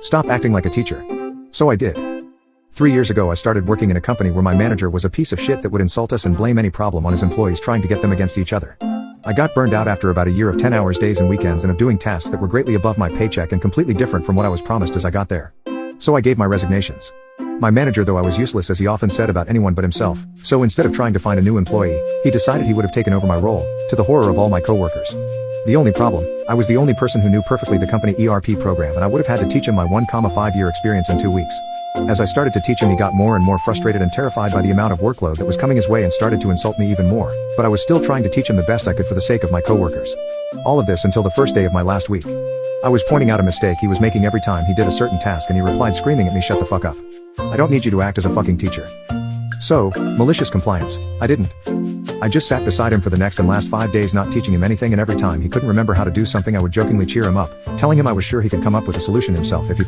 Stop acting like a teacher. So I did. 3 years ago I started working in a company where my manager was a piece of shit that would insult us and blame any problem on his employees, trying to get them against each other. I got burned out after about a year of 10 hours days and weekends and of doing tasks that were greatly above my paycheck and completely different from what I was promised as I got there. So I gave my resignations. My manager, though I was useless as he often said about anyone but himself, so instead of trying to find a new employee, he decided he would have taken over my role, to the horror of all my coworkers. The only problem, I was the only person who knew perfectly the company ERP program, and I would have had to teach him my 1,5-year experience in 2 weeks. As I started to teach him, he got more and more frustrated and terrified by the amount of workload that was coming his way and started to insult me even more, but I was still trying to teach him the best I could for the sake of my coworkers. All of this until the first day of my last week. I was pointing out a mistake he was making every time he did a certain task, and he replied screaming at me, "Shut the fuck up. I don't need you to act as a fucking teacher." So, malicious compliance. I didn't. I just sat beside him for the next and last 5 days, not teaching him anything, and every time he couldn't remember how to do something I would jokingly cheer him up, telling him I was sure he could come up with a solution himself if he